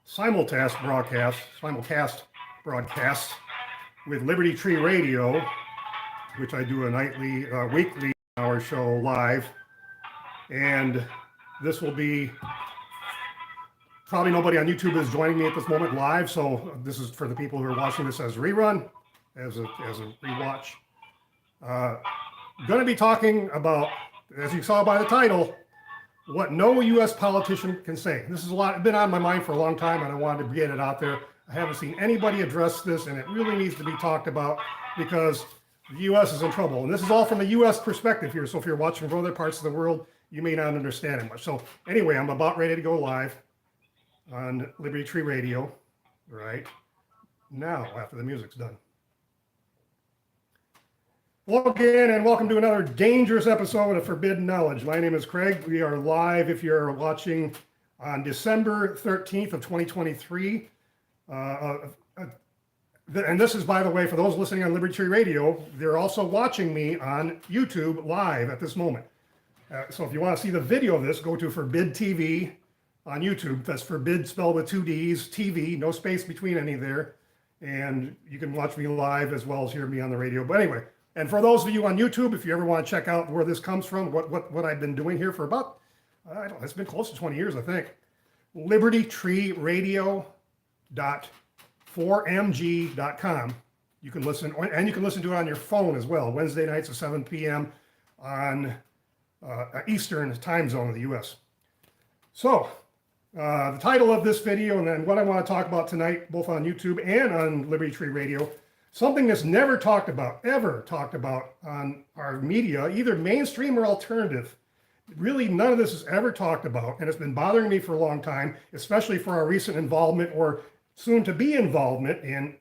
simulcast broadcast with Liberty Tree Radio, which I do a weekly hour show live. And this will be, probably nobody on YouTube is joining me at this moment live. So this is for the people who are watching this as a rerun, as a rewatch. Going to be talking about, as you saw by the title, what no U.S. politician can say. This is been on my mind for a long time, and I wanted to get it out there. I haven't seen anybody address this, and it really needs to be talked about because the U.S. is in trouble. And this is all from a U.S. perspective here. So if you're watching from other parts of the world, you may not understand it much. So anyway, I'm about ready to go live on Liberty Tree Radio right now after the music's done. Hello again, and welcome to another dangerous episode of Forbidden Knowledge. My name is Craig. We are live if you're watching on December 13th of 2023. And this is, by the way, for those listening on Liberty Tree Radio, they're also watching me on YouTube live at this moment. So if you want to see the video of this, go to Forbid TV on YouTube. That's Forbid spelled with two D's, TV, no space between any there. And you can watch me live as well as hear me on the radio. But anyway, and for those of you on YouTube, if you ever want to check out where this comes from, what I've been doing here for about, it's been close to 20 years, I think. libertytreeradio.4mg.com. You can listen, and you can listen to it on your phone as well, Wednesday nights at 7 p.m. on Eastern time zone of the U.S. So the title of this video, and then what I want to talk about tonight, both on YouTube and on Liberty Tree Radio, something that's never ever talked about on our media, either mainstream or alternative. Really, none of this is ever talked about, and it's been bothering me for a long time, especially for our recent involvement or soon-to-be involvement in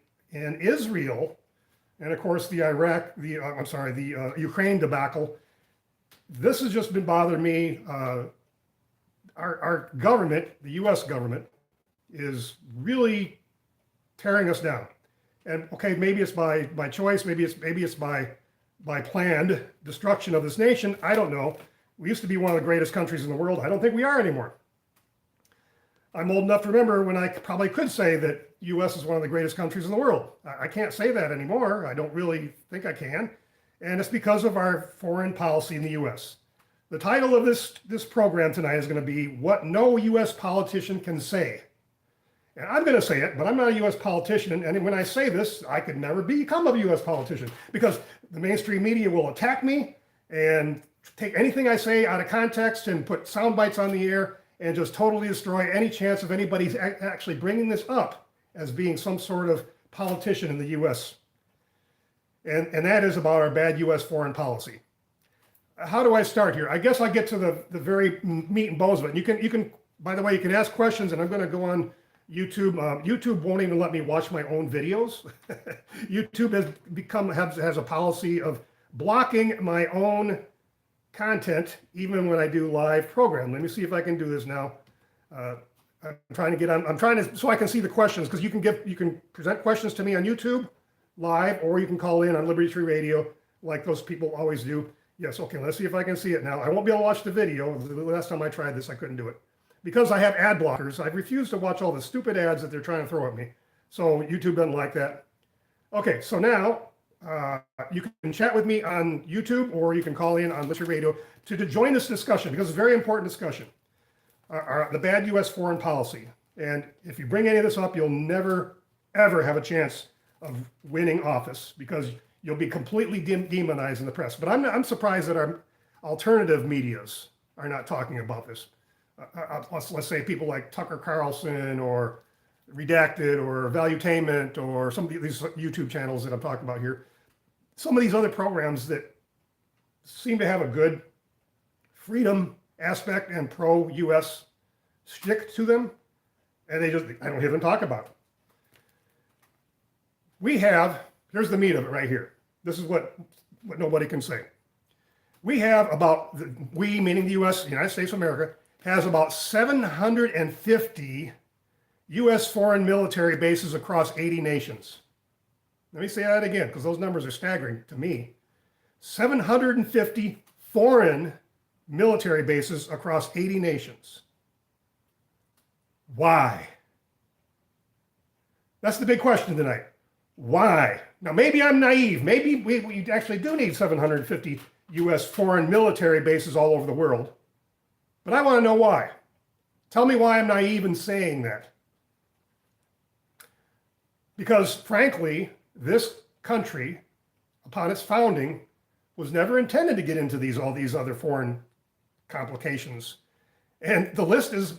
Israel, and of course the Ukraine debacle. This has just been bothering me. Our government, the U.S. government, is really tearing us down. And okay, maybe it's by choice, maybe it's by planned destruction of this nation. I don't know. We used to be one of the greatest countries in the world. I don't think we are anymore. I'm old enough to remember when I probably could say that U.S. is one of the greatest countries in the world. I can't say that anymore. I don't really think I can. And it's because of our foreign policy in the U.S. The title of this program tonight is going to be What No U.S. Politician Can Say. And I'm going to say it, but I'm not a U.S. politician. And when I say this, I could never become a U.S. politician because the mainstream media will attack me and take anything I say out of context and put sound bites on the air and just totally destroy any chance of anybody actually bringing this up as being some sort of politician in the U.S. And that is about our bad U.S. foreign policy. How do I start here? I guess I get to the very meat and bones of it. You can, by the way, you can ask questions, and I'm going to go on YouTube. YouTube won't even let me watch my own videos. YouTube has a policy of blocking my own content, even when I do live program. Let me see if I can do this now. I'm trying to so I can see the questions, because you can present questions to me on YouTube live, or you can call in on Liberty Tree Radio like those people always do. Yes, okay, let's see if I can see it now. I won't be able to watch the video. The last time I tried this, I couldn't do it. Because I have ad blockers, I refuse to watch all the stupid ads that they're trying to throw at me. So YouTube doesn't like that. Okay, so now you can chat with me on YouTube, or you can call in on Liberty Radio to join this discussion, because it's a very important discussion. The bad U.S. foreign policy. And if you bring any of this up, you'll never, ever have a chance of winning office, because you'll be completely demonized in the press. But I'm surprised that our alternative medias are not talking about this. Let's say people like Tucker Carlson or Redacted or Valuetainment or some of these YouTube channels that I'm talking about here. Some of these other programs that seem to have a good freedom aspect and pro-US stick to them, and I don't hear them talk about it. Here's the meat of it right here. This is what nobody can say. We have meaning the U.S., the United States of America, has about 750 U.S. foreign military bases across 80 nations. Let me say that again, because those numbers are staggering to me. 750 foreign military bases across 80 nations. Why? That's the big question tonight. Why? Now, maybe I'm naive. Maybe we actually do need 750 US foreign military bases all over the world. But I want to know why. Tell me why I'm naive in saying that. Because frankly, this country, upon its founding, was never intended to get into all these other foreign complications. And the list is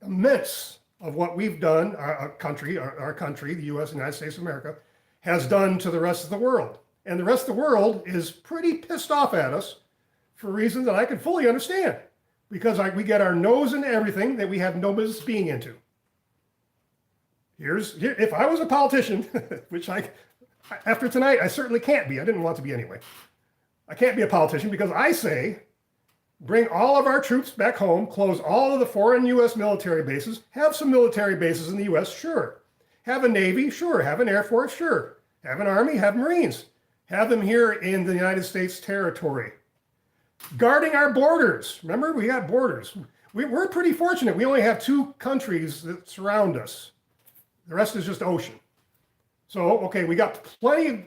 immense of what we've done, our country, the US, United States of America, has done to the rest of the world. And the rest of the world is pretty pissed off at us for reasons that I can fully understand. Because we get our nose into everything that we have no business being into. If I was a politician, which after tonight, I certainly can't be. I didn't want to be anyway. I can't be a politician because I say, bring all of our troops back home, close all of the foreign US military bases, have some military bases in the US, sure. Have a Navy, sure. Have an Air Force, sure. Have an Army, have Marines. Have them here in the United States territory. Guarding our borders. Remember, we got borders. We're pretty fortunate. We only have 2 countries that surround us. The rest is just ocean. So, okay, we have plenty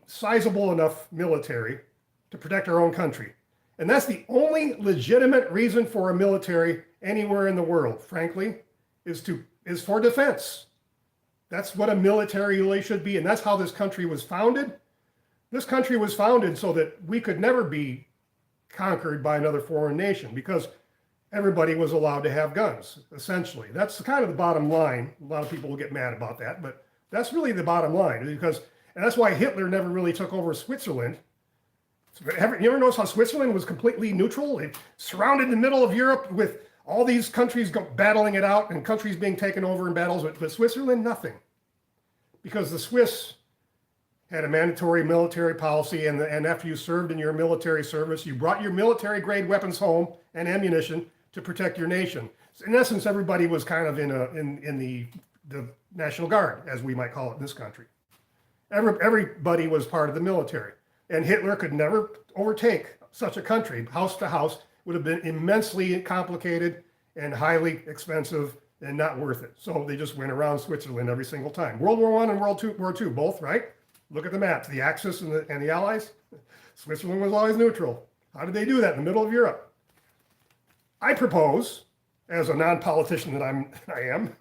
sizable enough military to protect our own country. And that's the only legitimate reason for a military anywhere in the world, frankly, is for defense. That's what a military really should be. And that's how this country was founded. This country was founded so that we could never be conquered by another foreign nation because everybody was allowed to have guns, essentially. That's kind of the bottom line. A lot of people will get mad about that, but that's really the bottom line and that's why Hitler never really took over Switzerland. You ever notice how Switzerland was completely neutral? It surrounded the middle of Europe with all these countries battling it out and countries being taken over in battles, but Switzerland, nothing. Because the Swiss had a mandatory military policy, and after you served in your military service, you brought your military-grade weapons home and ammunition to protect your nation. So in essence, everybody was kind of in the National Guard, as we might call it in this country. Everybody was part of the military. And Hitler could never overtake such a country. House to house would have been immensely complicated and highly expensive and not worth it. So they just went around Switzerland every single time. World War I and World War II, both, right? Look at the maps, the Axis and the Allies. Switzerland was always neutral. How did they do that in the middle of Europe? I propose, as a non-politician that I am,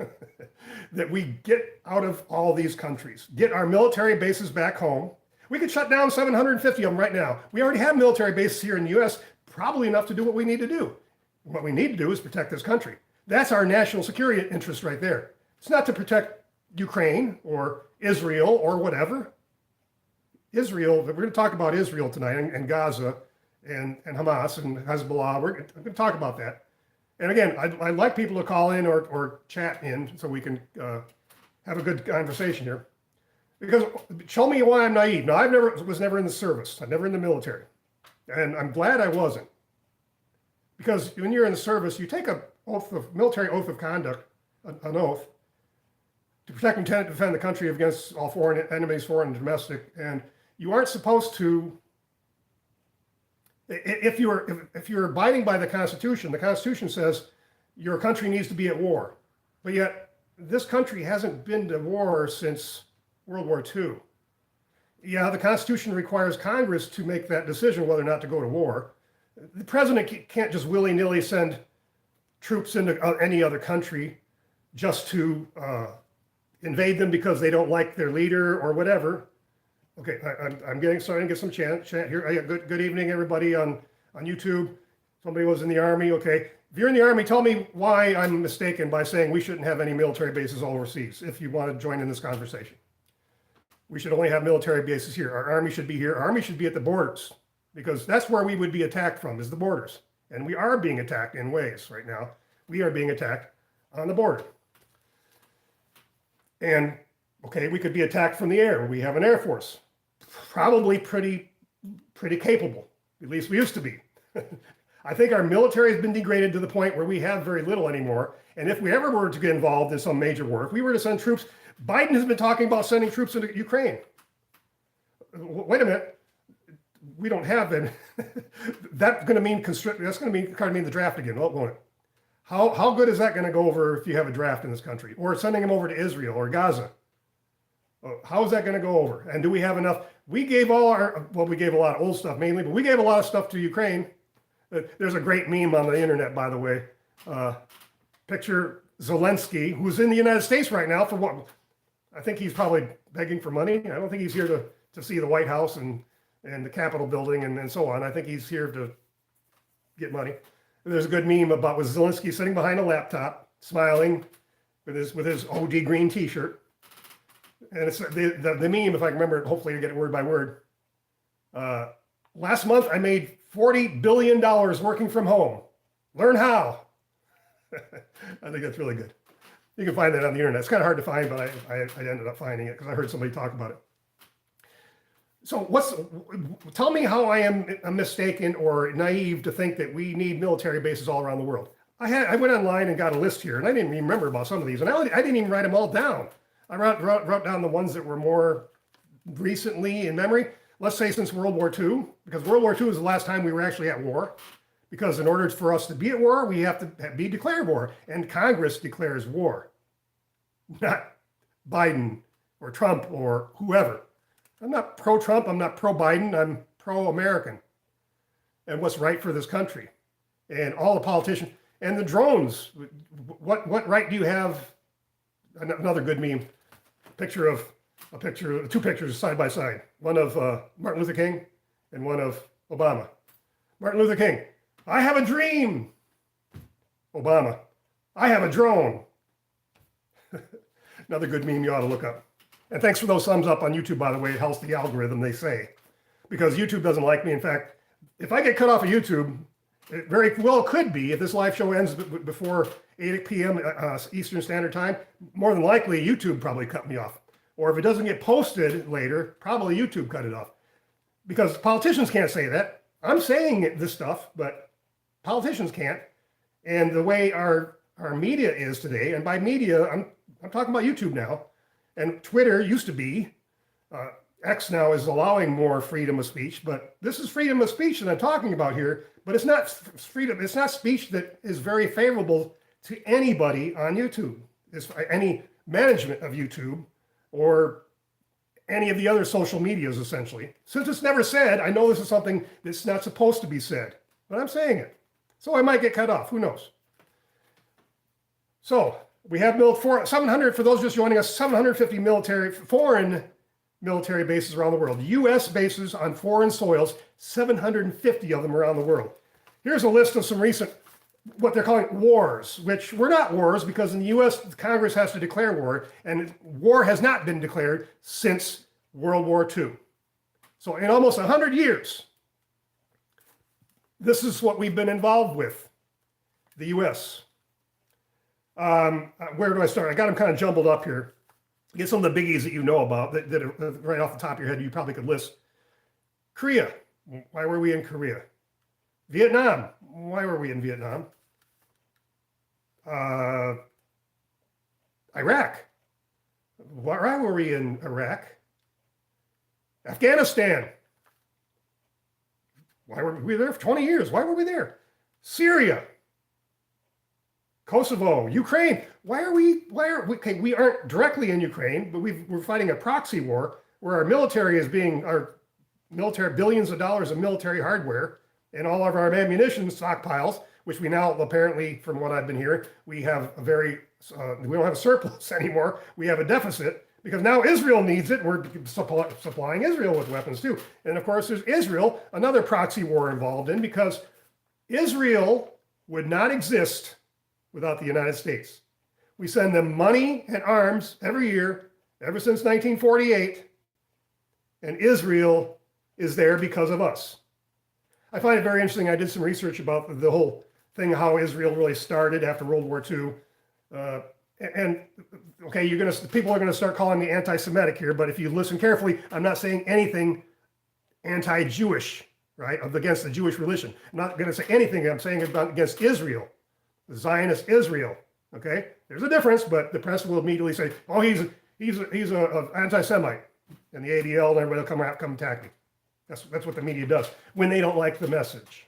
that we get out of all these countries, get our military bases back home. We could shut down 750 of them right now. We already have military bases here in the US, probably enough to do what we need to do. What we need to do is protect this country. That's our national security interest right there. It's not to protect Ukraine or Israel or whatever. Israel, we're going to talk about Israel tonight and Gaza and Hamas and Hezbollah. We're going to talk about that. And again, I'd like people to call in or chat in so we can have a good conversation here. Because show me why I'm naive. Now, was never in the service. I'm never in the military. And I'm glad I wasn't. Because when you're in the service, you take a military oath of conduct, an oath, to protect and defend the country against all foreign enemies, foreign and domestic. And you aren't supposed to, if you're abiding by the Constitution says your country needs to be at war. But yet, this country hasn't been to war since World War II. Yeah, the Constitution requires Congress to make that decision whether or not to go to war. The president can't just willy-nilly send troops into any other country just to invade them because they don't like their leader or whatever. Okay, I'm starting to get some chant here. Good evening, everybody on YouTube. Somebody was in the Army. Okay, if you're in the Army, tell me why I'm mistaken by saying we shouldn't have any military bases overseas if you want to join in this conversation. We should only have military bases here. Our Army should be here. Our Army should be at the borders because that's where we would be attacked from, is the borders. And we are being attacked in ways right now. We are being attacked on the border. And, okay, we could be attacked from the air. We have an Air Force, probably pretty capable. At least we used to be. I think our military has been degraded to the point where we have very little anymore. And if we ever were to get involved in some major war, if we were to send troops, Biden has been talking about sending troops into Ukraine. Wait a minute. We don't have them. That's going to mean the draft again, won't it? How good is that going to go over if you have a draft in this country, or sending them over to Israel or Gaza? How is that going to go over? And do we have enough? We gave all our, well, we gave a lot of old stuff mainly, but we gave a lot of stuff to Ukraine. There's a great meme on the internet, by the way. Picture Zelensky, who's in the United States right now for what? I think he's probably begging for money. I don't think he's here to see the White House and the Capitol building and so on. I think he's here to get money. And there's a good meme about with Zelensky sitting behind a laptop, smiling with his OD green T-shirt. And it's the meme, if I can remember it, hopefully I get it word by word. Last month I made $40 billion working from home. Learn how. I think that's really good. You can find that on the internet. It's kind of hard to find, but I ended up finding it because I heard somebody talk about it. So tell me how I am mistaken or naive to think that we need military bases all around the world. I went online and got a list here, and I didn't even remember about some of these, and I didn't even write them all down. I wrote down the ones that were more recently in memory. Let's say since World War II, because World War II is the last time we were actually at war. Because in order for us to be at war, we have to be declared war, and Congress declares war, not Biden or Trump or whoever. I'm not pro-Trump, I'm not pro-Biden, I'm pro-American and what's right for this country. And all the politicians, and the drones, what right do you have? Another good meme, two pictures side by side. One of Martin Luther King and one of Obama. Martin Luther King, I have a dream. Obama, I have a drone. Another good meme you ought to look up. And thanks for those thumbs up on YouTube, by the way. It helps the algorithm, they say. Because YouTube doesn't like me. In fact, if I get cut off of YouTube, it very well could be, if this live show ends before 8 p.m. Eastern Standard Time, more than likely YouTube probably cut me off. Or if it doesn't get posted later, probably YouTube cut it off. Because politicians can't say that. I'm saying this stuff, but politicians can't. And the way our media is today, and by media, I'm talking about YouTube now, and Twitter used to be, X now is allowing more freedom of speech, but this is freedom of speech that I'm talking about here, but it's not freedom, it's not speech that is very favorable to anybody on YouTube. It's any management of YouTube or any of the other social medias, essentially. Since it's never said, I know this is something that's not supposed to be said, but I'm saying it. So I might get cut off, who knows? So we have 700, for those just joining us, 750 foreign military bases around the world. U.S. bases on foreign soils, 750 of them around the world. Here's a list of some recent, what they're calling wars, which were not wars because in the U.S. Congress has to declare war, and war has not been declared since World War II. So in almost 100 years, this is what we've been involved with, the U.S. Where do I start? I got them kind of jumbled up here. Get some of the biggies that you know about that are right off the top of your head you probably could list. Korea. Why were we in Korea? Vietnam. Why were we in Vietnam? Iraq. Why were we in Iraq? Afghanistan. Why were we there for 20 years? Why were we there? Syria. Kosovo, Ukraine. Why are we, okay, we aren't directly in Ukraine, but we're fighting a proxy war where our military is billions of dollars of military hardware and all of our ammunition stockpiles, which we now apparently, from what I've been hearing, we have we don't have a surplus anymore. We have a deficit because now Israel needs it. We're supplying Israel with weapons too. And of course, there's Israel, another proxy war involved in because Israel would not exist without the United States. We send them money and arms every year, ever since 1948, and Israel is there because of us. I find it very interesting. I did some research about the whole thing, how Israel really started after World War II. And okay, people are gonna start calling me anti-Semitic here, but if you listen carefully, I'm not saying anything anti-Jewish, right, against the Jewish religion. I'm not gonna say anything I'm saying against Israel. Zionist Israel, okay? There's a difference, but the press will immediately say, oh, he's a anti-Semite, and the ADL and everybody will come attack me. That's what the media does when they don't like the message.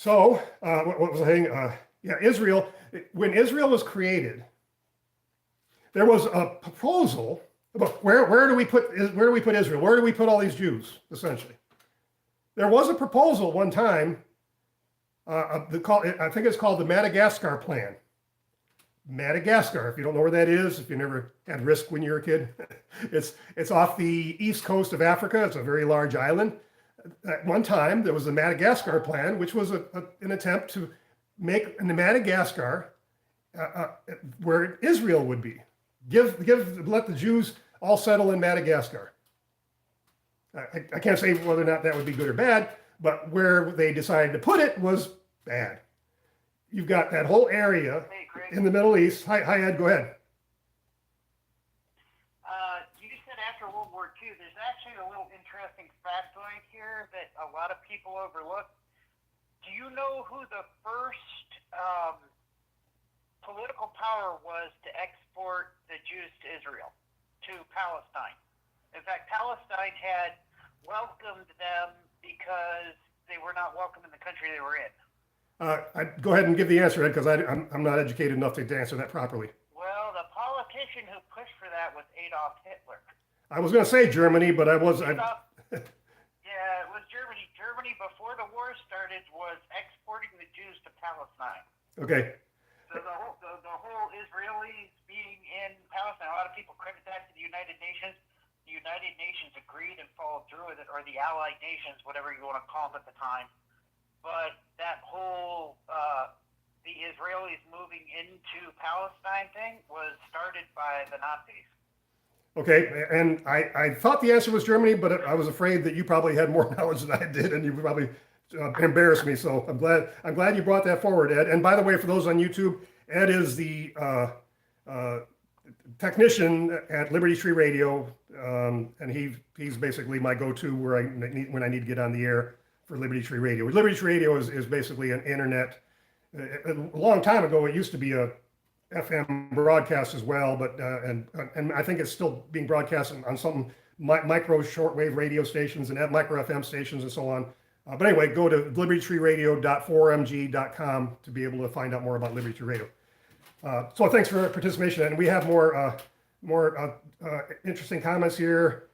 So what was I saying? Yeah, Israel. When Israel was created, there was a proposal about where do we put Israel? Where do we put all these Jews? Essentially, there was a proposal one time. I think it's called the Madagascar Plan. Madagascar, if you don't know where that is, if you never had risk when you were a kid, it's off the east coast of Africa. It's a very large island. At one time, there was the Madagascar Plan, which was an attempt to make Madagascar where Israel would be. Let the Jews all settle in Madagascar. I can't say whether or not that would be good or bad, but where they decided to put it was bad. You've got that whole area in the Middle East. Hi, Ed, go ahead. You said after World War II, there's actually a little interesting factoid here that a lot of people overlook. Do you know who the first political power was to export the Jews to Israel, to Palestine? In fact, Palestine had welcomed them because they were not welcome in the country they were in. Go ahead and give the answer, Ed, because I'm not educated enough to answer that properly. Well, the politician who pushed for that was Adolf Hitler. I was going to say Germany, but I was. Yeah, it was Germany. Germany, before the war started, was exporting the Jews to Palestine. Okay. So the whole Israelis being in Palestine, a lot of people credit that to the United Nations. The United Nations agreed and followed through with it, or the Allied Nations, whatever you want to call them at the time. But that whole the Israelis moving into Palestine thing was started by the Nazis. Okay, and I thought the answer was Germany, but I was afraid that you probably had more knowledge than I did, and you probably embarrassed me. So I'm glad you brought that forward, Ed. And by the way, for those on YouTube, Ed is the technician at Liberty Tree Radio, and he's basically my go-to when I need to get on the air for Liberty Tree Radio. Liberty Tree Radio is basically an internet. A long time ago, it used to be a FM broadcast as well, but and I think it's still being broadcast on some micro shortwave radio stations and micro FM stations and so on. But anyway, go to libertytreeradio.4mg.com to be able to find out more about Liberty Tree Radio. So thanks for participation, and we have more interesting comments here.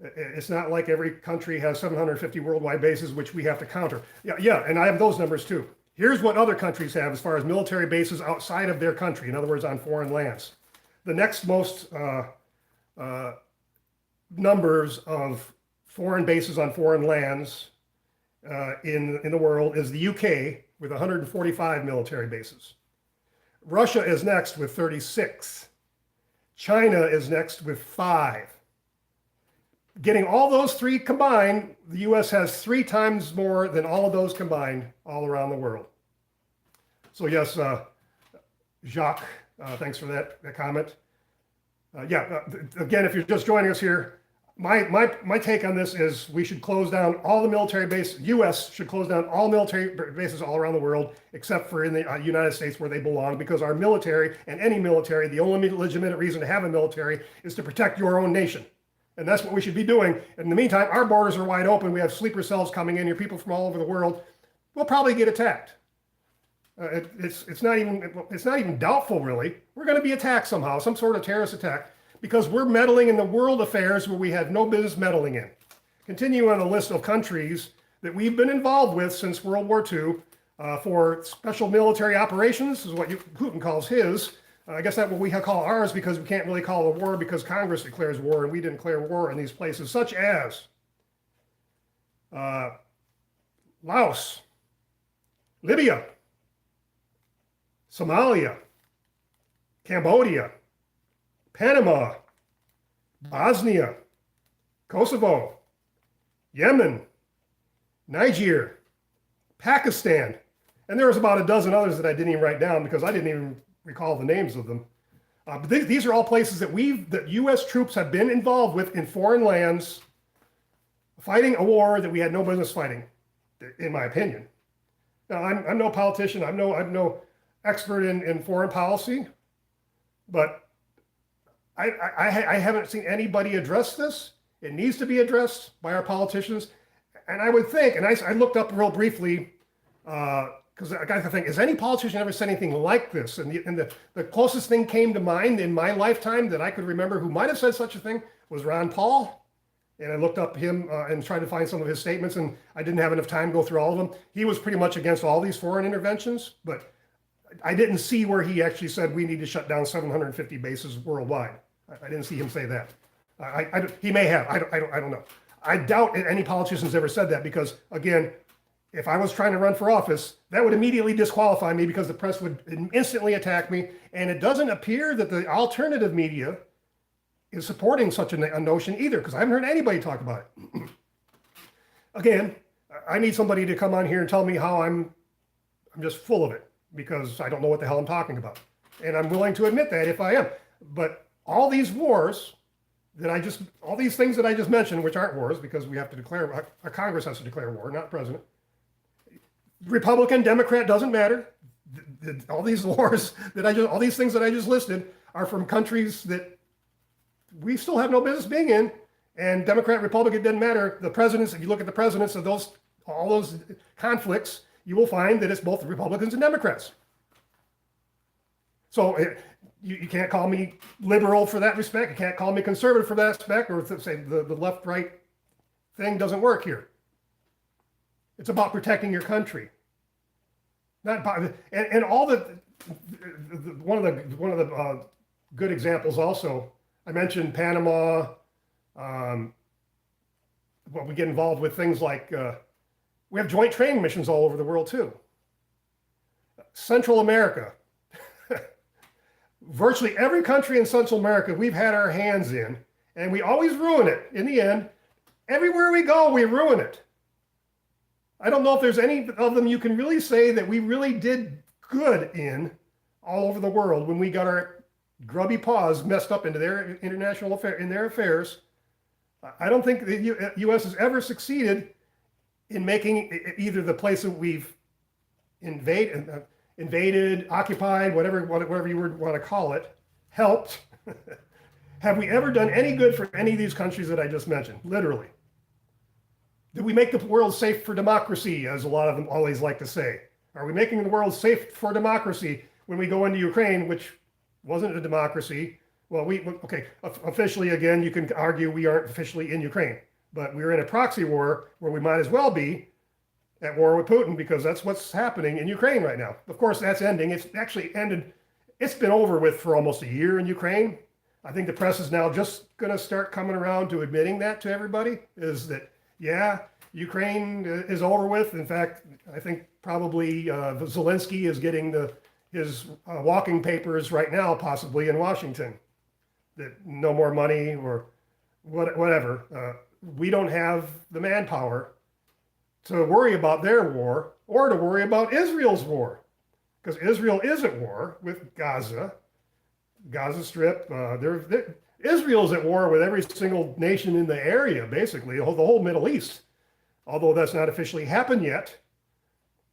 It's not like every country has 750 worldwide bases, which we have to counter. Yeah, and I have those numbers too. Here's what other countries have as far as military bases outside of their country, in other words, on foreign lands. The next most numbers of foreign bases on foreign lands in the world is the UK with 145 military bases. Russia is next with 36. China is next with 5. Getting all those three combined, the U.S. has 3 times more than all of those combined all around the world. So yes, Jacques, thanks for that comment. Again, if you're just joining us here, my take on this is we should close down all the military bases. U.S. should close down all military bases all around the world, except for in the United States where they belong, because our military, and any military, the only legitimate reason to have a military is to protect your own nation. And that's what we should be doing. In the meantime, our borders are wide open. We have sleeper cells coming in here, people from all over the world. We'll probably get attacked. It's not even doubtful, really. We're going to be attacked somehow, some sort of terrorist attack, because we're meddling in the world affairs where we have no business meddling in. Continue on the list of countries that we've been involved with since World War II for special military operations, is what Putin calls his. I guess that's what we call ours, because we can't really call it a war because Congress declares war, and we didn't declare war in these places, such as Laos, Libya, Somalia, Cambodia, Panama, Bosnia, Kosovo, Yemen, Niger, Pakistan, and there was about a dozen others that I didn't even write down because I didn't even recall the names of them. But these are all places that U.S. troops have been involved with in foreign lands, fighting a war that we had no business fighting, in my opinion. Now, I'm no politician. I'm no expert in foreign policy, but I haven't seen anybody address this. It needs to be addressed by our politicians. And I would think, and I looked up real briefly Because I got to think, has any politician ever said anything like this? And the closest thing came to mind in my lifetime that I could remember who might have said such a thing was Ron Paul. And I looked up him and tried to find some of his statements, and I didn't have enough time to go through all of them. He was pretty much against all these foreign interventions, but I didn't see where he actually said we need to shut down 750 bases worldwide. I didn't see him say that. He may have. I don't know. I doubt any politician's ever said that because, again, if I was trying to run for office, that would immediately disqualify me because the press would instantly attack me. And it doesn't appear that the alternative media is supporting such a notion either, because I haven't heard anybody talk about it. Again, I need somebody to come on here and tell me how I'm just full of it because I don't know what the hell I'm talking about. And I'm willing to admit that if I am. But all these wars all these things that I just mentioned, which aren't wars because we have to declare, a Congress has to declare war, not president. Republican, Democrat, doesn't matter. All these wars all these things that I just listed are from countries that we still have no business being in. And Democrat, Republican, didn't matter. The presidents, if you look at the presidents of all those conflicts, you will find that it's both Republicans and Democrats. So you can't call me liberal for that respect. You can't call me conservative for that respect, or say the left-right thing doesn't work here. It's about protecting your country. Not about, and all one of the good examples also. I mentioned Panama. We get involved with things like we have joint training missions all over the world too. Central America. Virtually every country in Central America we've had our hands in, and we always ruin it. In the end, everywhere we go, we ruin it. I don't know if there's any of them you can really say that we really did good in all over the world when we got our grubby paws messed up into their international affairs. I don't think the U.S. has ever succeeded in making either the place that we've invaded, occupied, whatever you would want to call it, helped. Have we ever done any good for any of these countries that I just mentioned? Literally. Did we make the world safe for democracy, as a lot of them always like to say? Are we making the world safe for democracy when we go into Ukraine, which wasn't a democracy? Well, officially, again, you can argue we aren't officially in Ukraine, but we're in a proxy war where we might as well be at war with Putin because that's what's happening in Ukraine right now. Of course, that's ending. It's actually ended. It's been over with for almost a year in Ukraine. I think the press is now just going to start coming around to admitting that to everybody, is that, yeah, Ukraine is over with. In fact, I think probably Zelensky is getting his walking papers right now, possibly in Washington, that no more money or whatever. We don't have the manpower to worry about their war or to worry about Israel's war, because Israel is at war with Gaza Strip. Israel's at war with every single nation in the area, basically, the whole Middle East. Although that's not officially happened yet,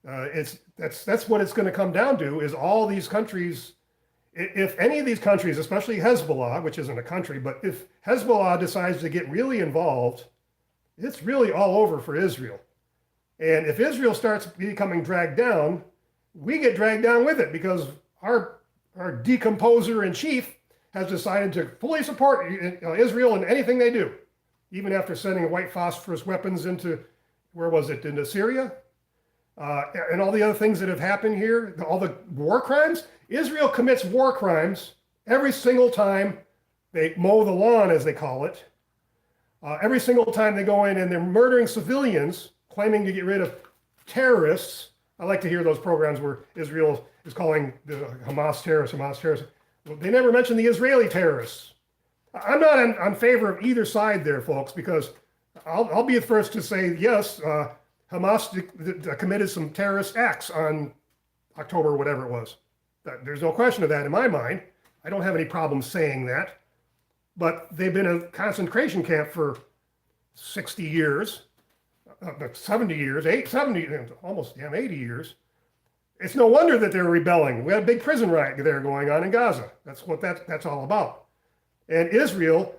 that's what it's going to come down to, is all these countries. If any of these countries, especially Hezbollah, which isn't a country, but if Hezbollah decides to get really involved, it's really all over for Israel. And if Israel starts becoming dragged down, we get dragged down with it, because our decomposer in chief has decided to fully support Israel in anything they do, even after sending white phosphorus weapons into, into Syria, and all the other things that have happened here, all the war crimes. Israel commits war crimes every single time they mow the lawn, as they call it. Every single time they go in and they're murdering civilians, claiming to get rid of terrorists. I like to hear those programs where Israel is calling the Hamas terrorists. Well, they never mention the Israeli terrorists. I'm not in favor of either side there, folks, because I'll be the first to say, yes, Hamas committed some terrorist acts on October, whatever it was. There's no question of that in my mind. I don't have any problem saying that. But they've been a concentration camp for 60 years, 70 years, 80 years. It's no wonder that they're rebelling. We had a big prison riot there going on in Gaza. That's what that's all about. And Israel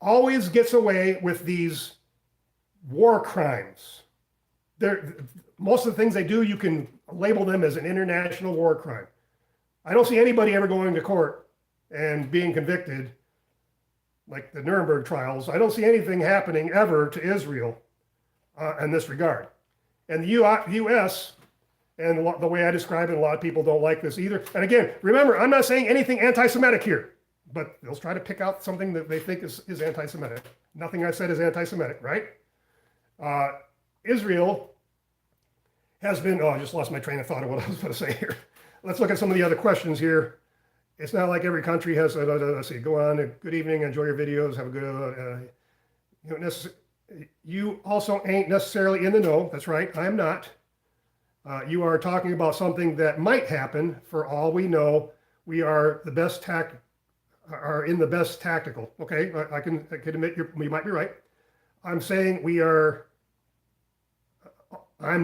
always gets away with these war crimes. most of the things they do, you can label them as an international war crime. I don't see anybody ever going to court and being convicted like the Nuremberg trials. I don't see anything happening ever to Israel in this regard. And the U.S., and the way I describe it, a lot of people don't like this either. And again, remember, I'm not saying anything anti-Semitic here, but they'll try to pick out something that they think is anti-Semitic. Nothing I said is anti-Semitic, right? Israel has been, I just lost my train of thought of what I was going to say here. Let's look at some of the other questions here. It's not like every country has, let's see, go on, good evening, enjoy your videos, have a good, you also ain't necessarily in the know. That's right, I am not. You are talking about something that might happen. For all we know, we are in the best tactical. Okay, I can admit you might be right. I'm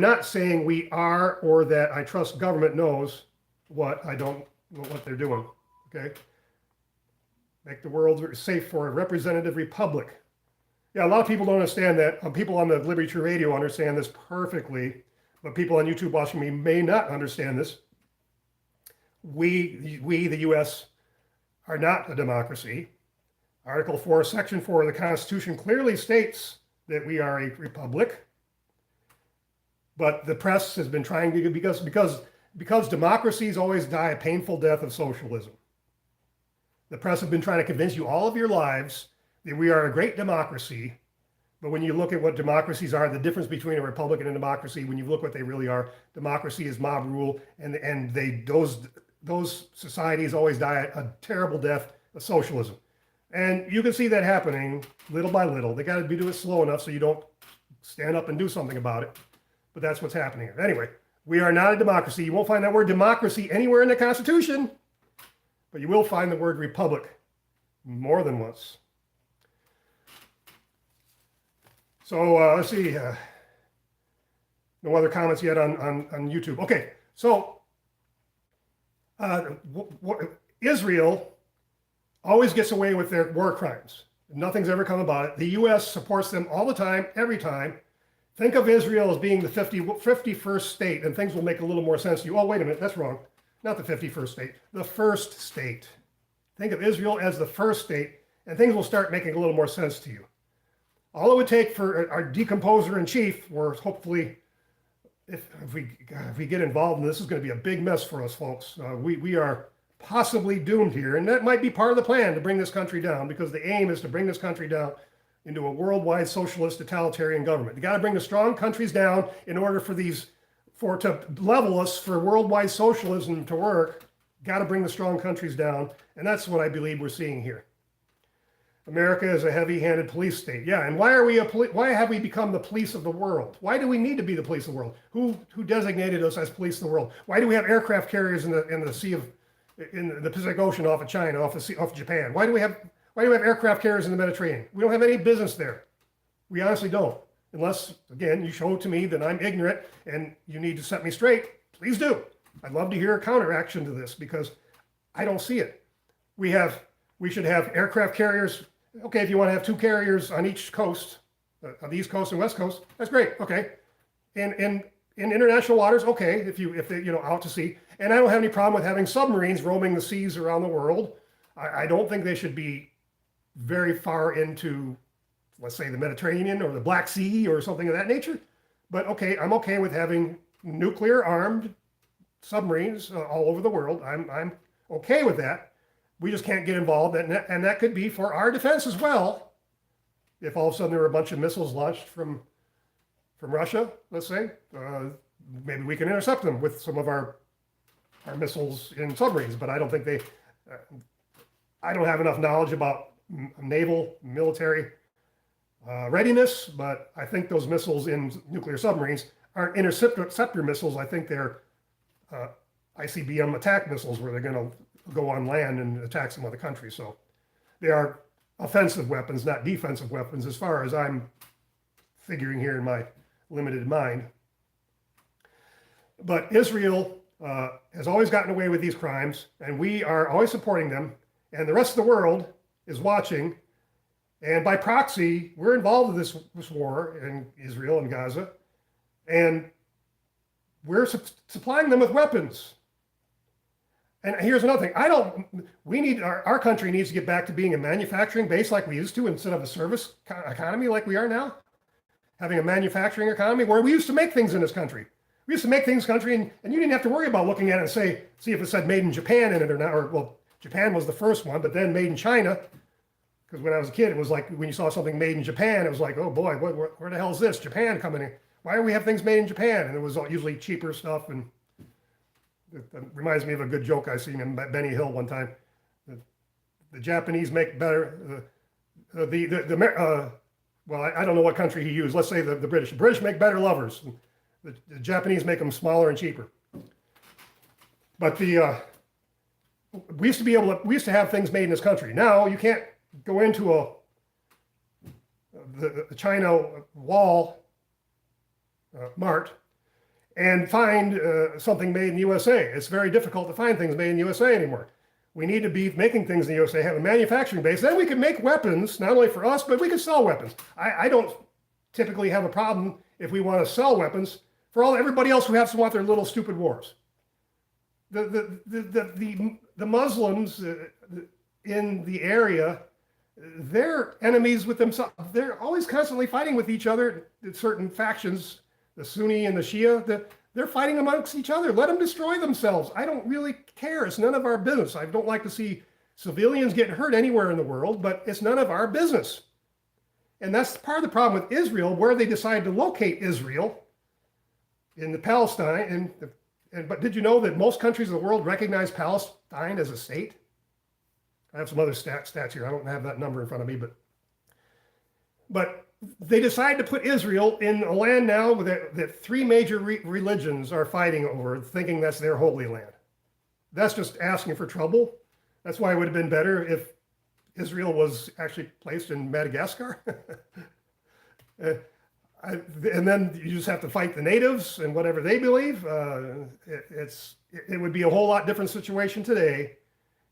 not saying we are, or that I trust government knows what I don't know what they're doing. Okay, make the world safe for a representative republic. Yeah, a lot of people don't understand that. People on the Liberty Tree Radio understand this perfectly, but people on YouTube watching me may not understand this. We, the U.S., are not a democracy. Article 4, Section 4 of the Constitution clearly states that we are a republic. But the press has been trying to, because democracies always die a painful death of socialism. The press have been trying to convince you all of your lives that we are a great democracy. But when you look at what democracies are, the difference between a republic and a democracy, when you look what they really are, democracy is mob rule, and those societies always die a terrible death of socialism. And you can see that happening little by little. They got to do it slow enough so you don't stand up and do something about it. But that's what's happening here. Anyway, we are not a democracy. You won't find that word democracy anywhere in the Constitution, but you will find the word republic more than once. So let's see. No other comments yet on YouTube. Okay, so Israel always gets away with their war crimes. Nothing's ever come about it. The U.S. supports them all the time, every time. Think of Israel as being the 51st state, and things will make a little more sense to you. Oh, wait a minute, that's wrong. Not the 51st state, the first state. Think of Israel as the first state, and things will start making a little more sense to you. All it would take for our decomposer-in-chief, or hopefully, if we get involved in this, is going to be a big mess for us, folks. We are possibly doomed here, and that might be part of the plan to bring this country down, because the aim is to bring this country down into a worldwide socialist totalitarian government. You got to bring the strong countries down in order to level us for worldwide socialism to work. Got to bring the strong countries down, and that's what I believe we're seeing here. America is a heavy-handed police state. Yeah, and why have we become the police of the world? Why do we need to be the police of the world? Who designated us as police of the world? Why do we have aircraft carriers in the Pacific Ocean off of China, off of Japan? Why do we have aircraft carriers in the Mediterranean? We don't have any business there. We honestly don't. Unless, again, you show to me that I'm ignorant and you need to set me straight, please do. I'd love to hear a counteraction to this, because I don't see it. We should have aircraft carriers. Okay, if you want to have two carriers on each coast, on the East Coast and West Coast, that's great. Okay, and in international waters, okay, if they out to sea. And I don't have any problem with having submarines roaming the seas around the world. I don't think they should be very far into, let's say, the Mediterranean or the Black Sea or something of that nature. But okay, I'm okay with having nuclear-armed submarines all over the world. I'm okay with that. We just can't get involved, and that could be for our defense as well. If all of a sudden there were a bunch of missiles launched from Russia, let's say, maybe we can intercept them with some of our missiles in submarines. But I don't think I don't have enough knowledge about naval, military readiness, but I think those missiles in nuclear submarines aren't interceptor missiles. I think they're ICBM attack missiles, where they're going to go on land and attack some other country. So they are offensive weapons, not defensive weapons, as far as I'm figuring here in my limited mind. But Israel has always gotten away with these crimes, and we are always supporting them, and the rest of the world is watching. And by proxy, we're involved in this war in Israel and Gaza. And we're supplying them with weapons. And here's another thing. We need, our country needs to get back to being a manufacturing base like we used to instead of a service economy like we are now. Having a manufacturing economy where we used to make things in this country. We used to make things country and you didn't have to worry about looking at it and see if it said made in Japan in it or not. Or, well, Japan was the first one, but then made in China. Because when I was a kid, it was like when you saw something made in Japan, it was like, oh boy, where the hell is this? Japan coming in. Why do we have things made in Japan? And it was usually cheaper stuff. And it reminds me of a good joke I seen in Benny Hill one time. The Japanese make better, well, I don't know what country he used. Let's say the British. The British make better lovers. The Japanese make them smaller and cheaper. But we used to have things made in this country. Now you can't go into the China wall mart and find something made in the USA. It's very difficult to find things made in the USA anymore. We need to be making things in the USA, have a manufacturing base. Then we can make weapons, not only for us, but we can sell weapons. I don't typically have a problem if we want to sell weapons for everybody else who want their little stupid wars. The Muslims in the area, they're enemies with themselves. They're always constantly fighting with each other. Certain factions, the Sunni and the Shia, they're fighting amongst each other. Let them destroy themselves. I don't really care. It's none of our business. I don't like to see civilians getting hurt anywhere in the world, but it's none of our business. And that's part of the problem with Israel, where they decided to locate Israel in the Palestine. But did you know that most countries of the world recognize Palestine as a state? I have some other stats here. I don't have that number in front of me, but they decided to put Israel in a land now that three major religions are fighting over, thinking that's their holy land. That's just asking for trouble. That's why it would have been better if Israel was actually placed in Madagascar. And then you just have to fight the natives and whatever they believe. It would be a whole lot different situation today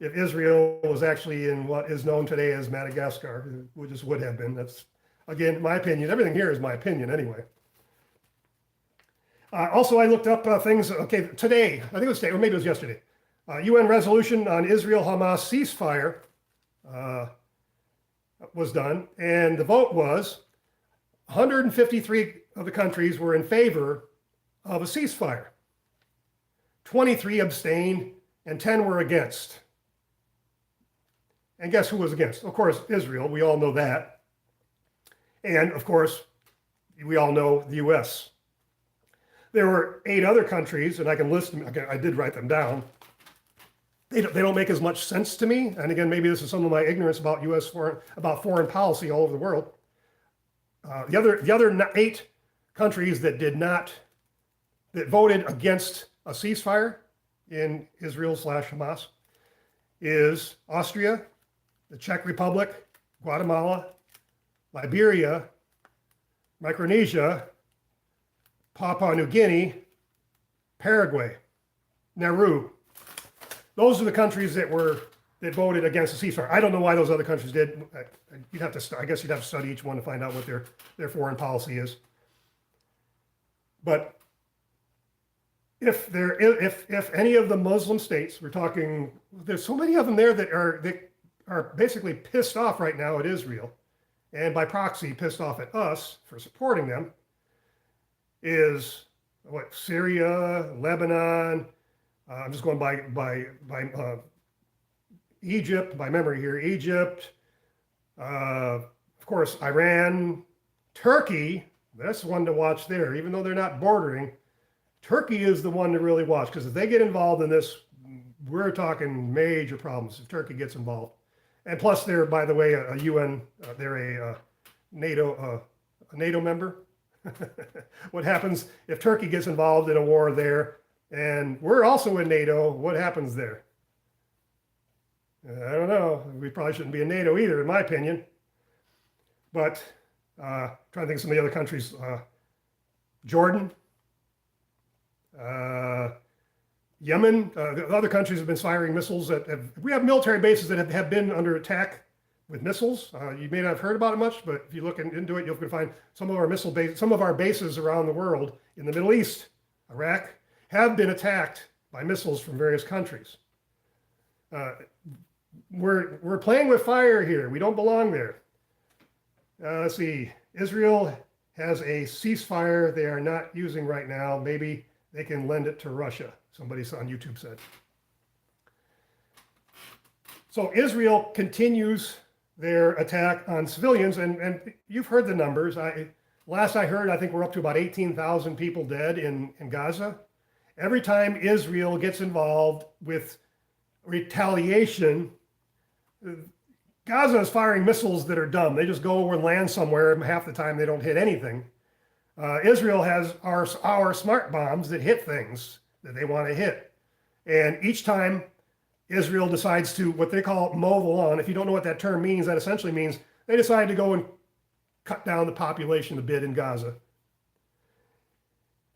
if Israel was actually in what is known today as Madagascar. It just would have been. That's, again, my opinion. Everything here is my opinion anyway. Also, I looked up things, okay, today, I think it was today, or maybe it was yesterday. UN resolution on Israel-Hamas ceasefire was done, and the vote was 153 of the countries were in favor of a ceasefire. 23 abstained, and 10 were against. And guess who was against? Of course, Israel. We all know that. And of course, we all know the US. There were 8 other countries, and I can list them. Again, I did write them down. They don't make as much sense to me. And again, maybe this is some of my ignorance about about foreign policy all over the world. The other 8 countries that voted against a ceasefire in Israel/Hamas is Austria, the Czech Republic, Guatemala, Liberia, Micronesia, Papua New Guinea, Paraguay, Nauru. Those are the countries that voted against the ceasefire. I don't know why those other countries did. I guess you'd have to study each one to find out what their foreign policy is. But if any of the Muslim states, we're talking, there's so many of them there that are basically pissed off right now at Israel, and by proxy pissed off at us for supporting them, is what, Syria, Lebanon. I'm just going by Egypt, by memory here. Egypt, of course, Iran, Turkey. That's one to watch there, even though they're not bordering. Turkey is the one to really watch, because if they get involved in this, we're talking major problems if Turkey gets involved. And plus, they're, by the way, a UN, they're a NATO member. What happens if Turkey gets involved in a war there, and we're also in NATO? What happens there? I don't know. We probably shouldn't be in NATO either, in my opinion. But trying to think of some of the other countries. Jordan, Yemen. The other countries have been firing missiles we have military bases that have been under attack with missiles. You may not have heard about it much, but if you look into it, you'll find some of our missile bases, some of our bases around the world in the Middle East, Iraq, have been attacked by missiles from various countries. We're playing with fire here. We don't belong there. Let's see. Israel has a ceasefire they are not using right now. Maybe they can lend it to Russia. Somebody on YouTube said. So Israel continues their attack on civilians, and you've heard the numbers. Last I heard, I think we're up to about 18,000 people dead in Gaza. Every time Israel gets involved with retaliation, Gaza is firing missiles that are dumb. They just go over and land somewhere, and half the time they don't hit anything. Israel has our smart bombs that hit things that they want to hit. And each time Israel decides to, what they call mow the lawn, if you don't know what that term means, that essentially means they decide to go and cut down the population a bit in Gaza.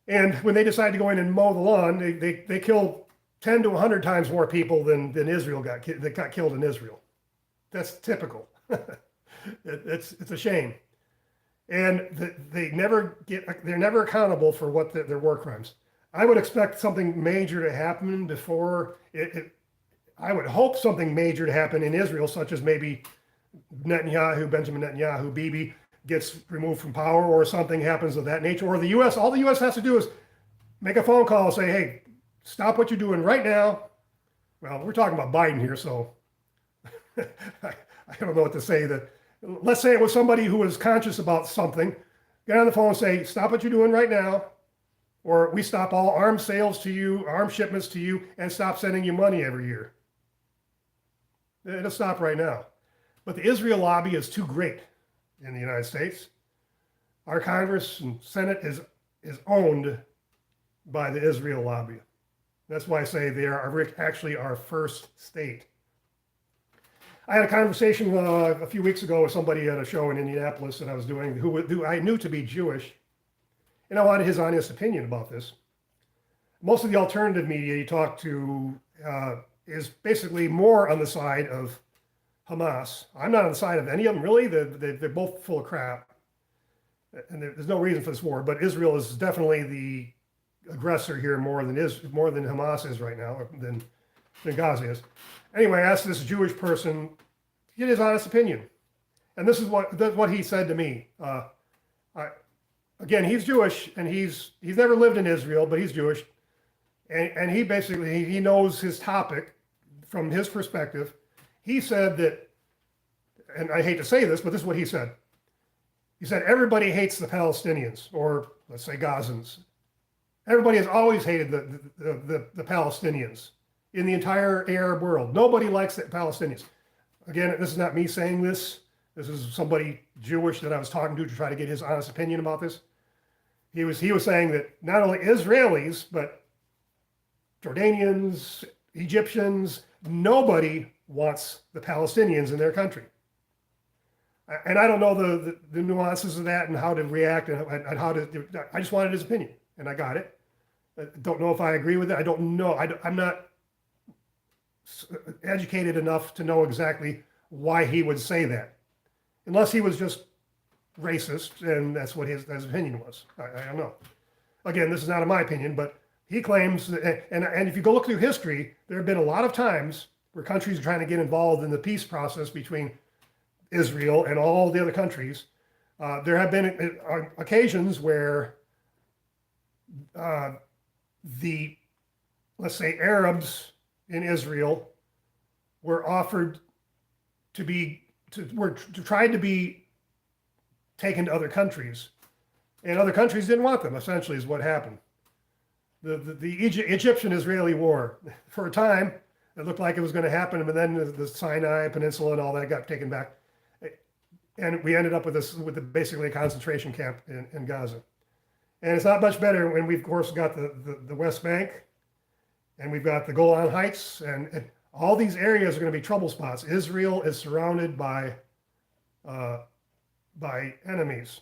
And when they decide to go in and mow the lawn, they kill 10 to 100 times more people than Israel got killed in Israel. That's typical. It's a shame. And they're never accountable for what their war crimes. I would expect something major to happen before I would hope something major to happen in Israel, such as maybe Benjamin Netanyahu, Bibi, gets removed from power, or something happens of that nature. Or the U.S., all the U.S. has to do is make a phone call and say, hey, stop what you're doing right now. Well, we're talking about Biden here, so I don't know what to say. Let's say it was somebody who was conscious about something. Get on the phone and say, stop what you're doing right now, or we stop all arms sales to you, arms shipments to you, and stop sending you money every year. It'll stop right now. But the Israel lobby is too great in the United States. Our Congress and Senate is owned by the Israel lobby. That's why I say they are actually our first state. I had a conversation a few weeks ago with somebody at a show in Indianapolis that I was doing who I knew to be Jewish, and I wanted his honest opinion about this. Most of the alternative media you talk to is basically more on the side of Hamas. I'm not on the side of any of them, really. They're both full of crap. And there's no reason for this war, but Israel is definitely the aggressor here more than Hamas is right now, than Gaza is. Anyway, I asked this Jewish person to get his honest opinion. And this is what he said to me. Again, he's Jewish, and he's never lived in Israel, but he's Jewish. And he basically, he knows his topic from his perspective. He said that, and I hate to say this, but this is what he said. He said, everybody hates the Palestinians, or let's say Gazans. Everybody has always hated the Palestinians in the entire Arab world. Nobody likes the Palestinians. Again, this is not me saying this. This is somebody Jewish that I was talking to try to get his honest opinion about this. He was saying that not only Israelis, but Jordanians, Egyptians, nobody wants the Palestinians in their country. And I don't know the nuances of that and how to react and how to, I just wanted his opinion, and I got it. I don't know if I agree with it. I don't know. I'm not educated enough to know exactly why he would say that, unless he was just racist and that's what his opinion was. I don't know. Again, this is not my opinion, but he claims that, and if you go look through history, there have been a lot of times where countries are trying to get involved in the peace process between Israel and all the other countries. There have been occasions where let's say Arabs in Israel were offered tried to be taken to other countries, and other countries didn't want them. Essentially, is what happened. The Egyptian-Israeli war, for a time, it looked like it was going to happen, but then the Sinai Peninsula and all that got taken back, and we ended up with basically a concentration camp in Gaza. And it's not much better when we've, of course, got the West Bank, and we've got the Golan Heights, and all these areas are going to be trouble spots. Israel is surrounded by enemies.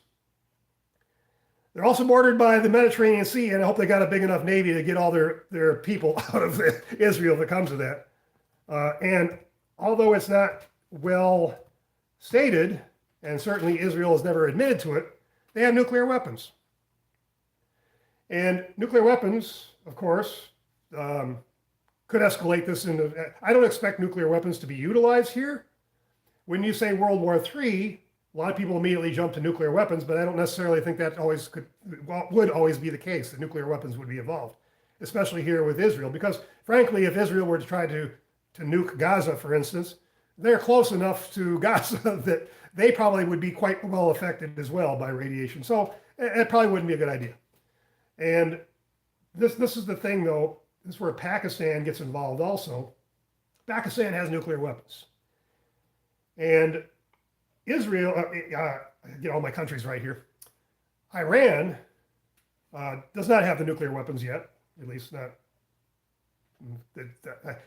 They're also bordered by the Mediterranean Sea, and I hope they got a big enough navy to get all their people out of Israel if it comes to that. And although it's not well stated, and certainly Israel has never admitted to it, they have nuclear weapons. And nuclear weapons, of course, could escalate this into. I don't expect nuclear weapons to be utilized here. When you say World War III, a lot of people immediately jump to nuclear weapons, but I don't necessarily think that would always be the case, that nuclear weapons would be involved, especially here with Israel. Because frankly, if Israel were to try to nuke Gaza, for instance, they're close enough to Gaza that they probably would be quite well affected as well by radiation. So it probably wouldn't be a good idea. And this is the thing, though. This is where Pakistan gets involved also. Pakistan has nuclear weapons. And Israel, get all my countries right here. Iran does not have the nuclear weapons yet, at least not.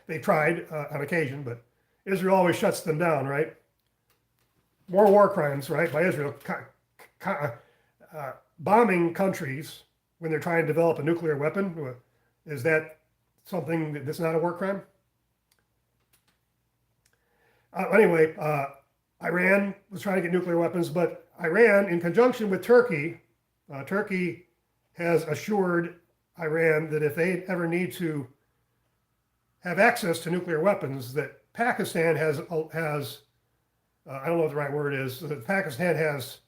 They tried on occasion, but Israel always shuts them down, right? More war crimes, right, by Israel. Bombing countries when they're trying to develop a nuclear weapon, is that something that's not a war crime? Anyway, Iran was trying to get nuclear weapons, but Iran, in conjunction with Turkey, Turkey has assured Iran that if they ever need to have access to nuclear weapons, that Pakistan has I don't know what the right word is, that Pakistan has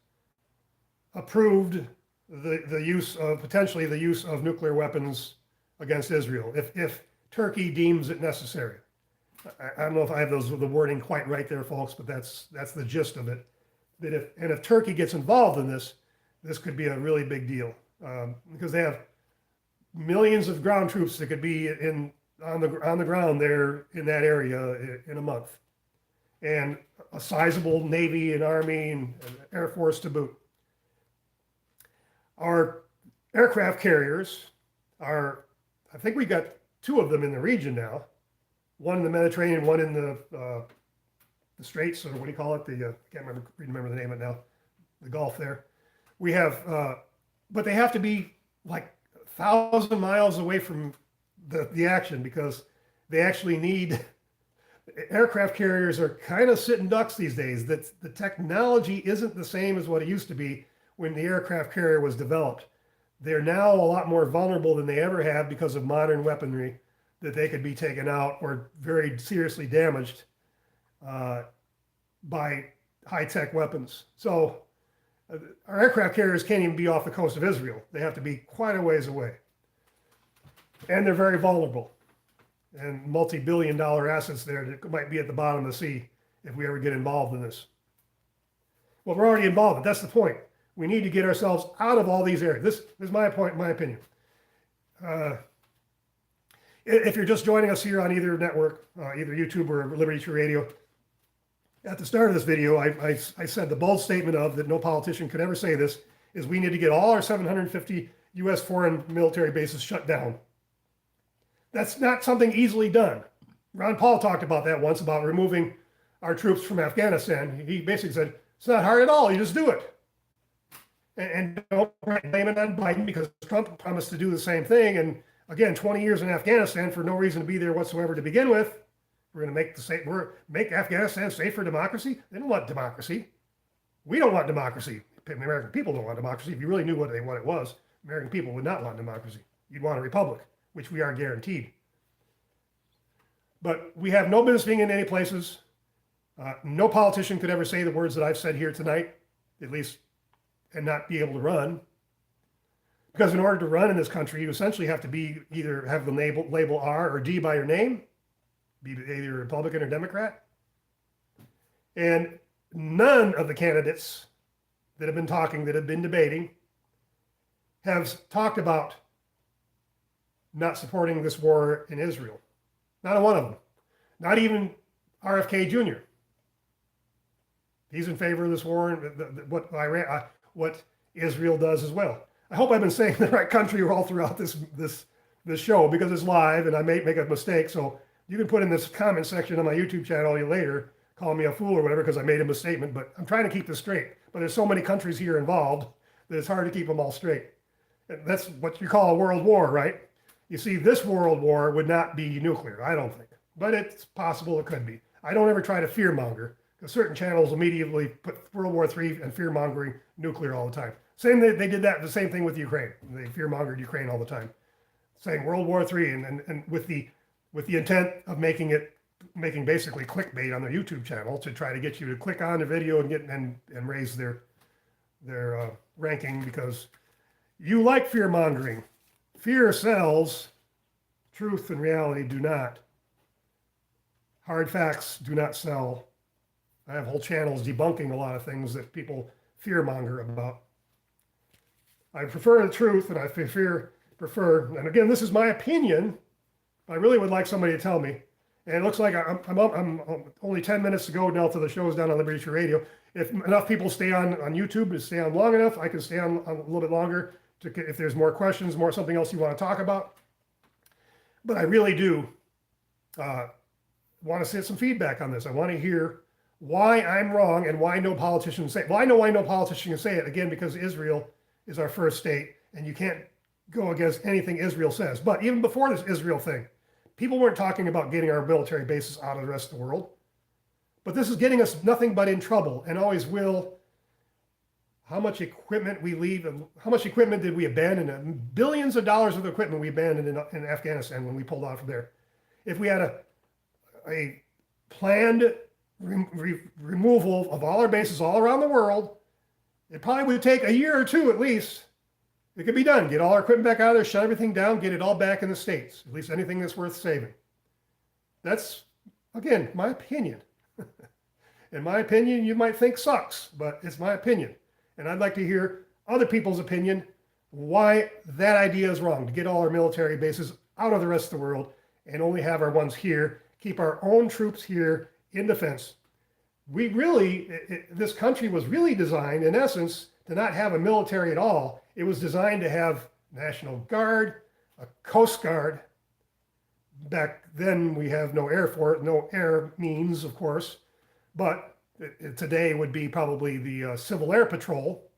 approved the use of, potentially the use of nuclear weapons against Israel, if Turkey deems it necessary. I don't know if I have the wording quite right there, folks, but that's the gist of it. That if Turkey gets involved in this could be a really big deal, because they have millions of ground troops that could be on the ground there in that area in a month, and a sizable Navy and Army and Air Force to boot. Our aircraft carriers are, I think we got 2 of them in the region now. One in the Mediterranean, one in the Straits, or what do you call it? I can't remember the name of it now. The Gulf there. We have, but they have to be like 1,000 miles away from the action, because they actually need. Aircraft carriers are kind of sitting ducks these days. That the technology isn't the same as what it used to be when the aircraft carrier was developed. They're now a lot more vulnerable than they ever have because of modern weaponry, that they could be taken out or very seriously damaged by high-tech weapons. So our aircraft carriers can't even be off the coast of Israel. They have to be quite a ways away. And they're very vulnerable, and multi-billion-dollar assets there that might be at the bottom of the sea if we ever get involved in this. Well, we're already involved, but that's the point. We need to get ourselves out of all these areas. This is my point, my opinion. If you're just joining us here on either network, either YouTube or Liberty Tree Radio, at the start of this video, I said the bold statement of that no politician could ever say this is we need to get all our 750 U.S. foreign military bases shut down. That's not something easily done. Ron Paul talked about that once, about removing our troops from Afghanistan. He basically said, it's not hard at all, you just do it. And don't blame it on Biden, because Trump promised to do the same thing. And again, 20 years in Afghanistan for no reason to be there whatsoever to begin with. We're going to make Afghanistan safe for democracy. They don't want democracy. We don't want democracy. The American people don't want democracy. If you really knew what it was, American people would not want democracy. You'd want a republic, which we are guaranteed. But we have no business being in any places. No politician could ever say the words that I've said here tonight, at least, and not be able to run. Because in order to run in this country, you essentially have to be either have the label R or D by your name, be either Republican or Democrat. And none of the candidates that have been talking, that have been debating, have talked about not supporting this war in Israel. Not one of them. Not even RFK Jr. He's in favor of this war and what Israel does as well. I hope I've been saying the right country all throughout this show, because it's live and I may make a mistake. So you can put in this comment section on my YouTube channel later, call me a fool or whatever because I made a misstatement. But I'm trying to keep this straight. But there's so many countries here involved that it's hard to keep them all straight. And that's what you call a world war, right? You see, this world war would not be nuclear, I don't think. But it's possible it could be. I don't ever try to fearmonger, because certain channels immediately put World War III and fear-mongering nuclear all the time. They did that, the same thing with Ukraine. They fear-mongered Ukraine all the time, saying World War III, and with the intent of making basically clickbait on their YouTube channel to try to get you to click on the video and raise their ranking, because you like fear-mongering. Fear sells, truth and reality do not. Hard facts do not sell. I have whole channels debunking a lot of things that people fear-monger about. I prefer the truth, and I prefer, and again, this is my opinion. I really would like somebody to tell me. And it looks like I'm only 10 minutes to go now to the show's down on Liberty Tree Radio. If enough people stay on YouTube and stay on long enough, I can stay on a little bit longer if there's more questions, something else you want to talk about. But I really do want to get some feedback on this. I want to hear why I'm wrong and why no politicians say it. Well, I know why no politician can say it, again, because Israel is our first state, and you can't go against anything Israel says. But even before this Israel thing, people weren't talking about getting our military bases out of the rest of the world. But this is getting us nothing but in trouble, and always will. How much equipment we leave, and how much equipment did we abandon? Billions of dollars of equipment we abandoned in Afghanistan when we pulled out from there. If we had a planned removal of all our bases all around the world, it probably would take a year or two at least. It could be done. Get all our equipment back out of there, shut everything down, get it all back in the States. At least anything that's worth saving. That's, again, my opinion. In my opinion, you might think sucks, but it's my opinion. And I'd like to hear other people's opinion, why that idea is wrong, to get all our military bases out of the rest of the world and only have our ones here, keep our own troops here in defense. This country was really designed, in essence, to not have a military at all. It was designed to have National Guard, a Coast Guard. Back then, we have no air force, no air means, of course, but today would be probably the Civil Air Patrol.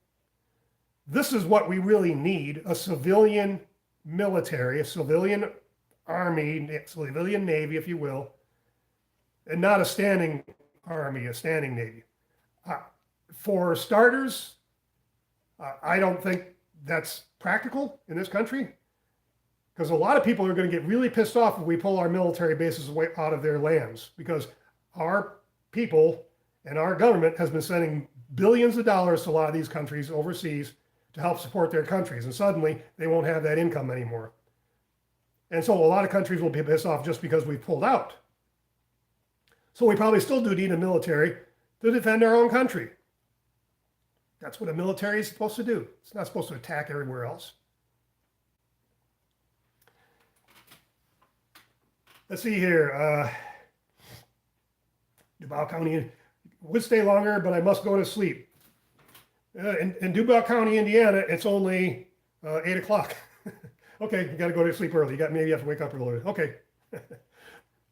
This is what we really need: a civilian military, a civilian army, civilian navy, if you will, and not a standing army, a standing navy. For starters, I don't think that's practical in this country, because a lot of people are going to get really pissed off if we pull our military bases away out of their lands, because our people and our government has been sending billions of dollars to a lot of these countries overseas to help support their countries, and suddenly they won't have that income anymore. And so a lot of countries will be pissed off just because we pulled out. So we probably still do need a military to defend our own country. That's what a military is supposed to do. It's not supposed to attack everywhere else. Let's see here. Duval County would stay longer, but I must go to sleep. In Duval County, Indiana, it's only 8 o'clock. Okay, you got to go to sleep early. Maybe you have to wake up early. Okay.